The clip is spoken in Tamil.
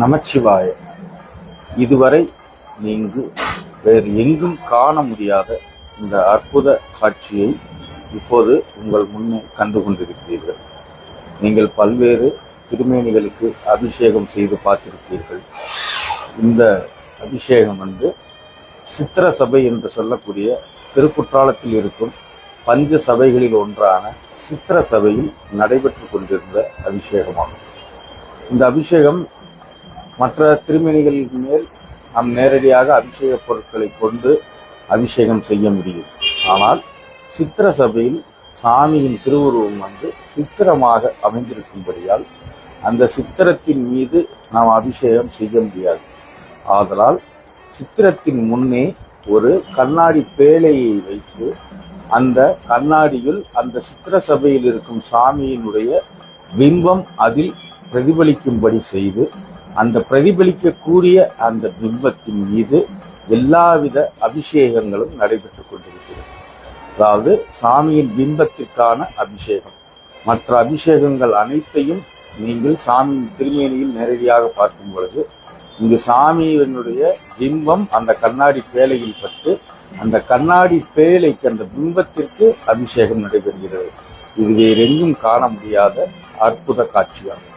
நமச்சிவாய. இதுவரை நீங்கள் வேறு எங்கும் காண முடியாத இந்த அற்புத காட்சியை இப்போது உங்கள் முன்னே கண்டு கொண்டிருக்கிறீர்கள். நீங்கள் பல்வேறு திருமேனிகளுக்கு அபிஷேகம் செய்து பார்த்திருப்பீர்கள். இந்த அபிஷேகம் சித்திர சபை என்று சொல்லக்கூடிய திருக்குற்றாலத்தில் இருக்கும் பஞ்ச சபைகளில் ஒன்றான சித்திர சபையில் நடைபெற்று கொண்டிருந்த அபிஷேகமாகும். இந்த அபிஷேகம் மற்ற திருமேனிகளின் மேல் நாம் நேரடியாக அபிஷேக பொருட்களை கொண்டு அபிஷேகம் செய்ய முடியும். ஆனால் சித்திர சபையில் சாமியின் திருவுருவம் சித்திரமாக அமைந்திருக்கும்படியால் அந்த சித்திரத்தின் மீது நாம் அபிஷேகம் செய்ய முடியாது. ஆதலால் சித்திரத்தின் முன்னே ஒரு கண்ணாடி பேழையை வைத்து அந்த கண்ணாடியில் அந்த சித்திர சபையில் இருக்கும் சாமியினுடைய பிம்பம் அதில் பிரதிபலிக்கும்படி செய்து அந்த பிரதிபலிக்கக்கூடிய அந்த பிம்பத்தின் மீது எல்லாவித அபிஷேகங்களும் நடைபெற்றுக் கொண்டிருக்கிறது. அதாவது சாமியின் பிம்பத்திற்கான அபிஷேகம். மற்ற அபிஷேகங்கள் அனைத்தையும் நீங்கள் சாமியின் திருமேனியில் நேரடியாக பார்க்கும் பொழுது இங்கு சாமியினுடைய பிம்பம் அந்த கண்ணாடி பேழையில் பட்டு அந்த கண்ணாடி பேழைக்கு அந்த பிம்பத்திற்கு அபிஷேகம் நடைபெறுகிறது. இது வேறெங்கும் காண முடியாத அற்புத காட்சியாகும்.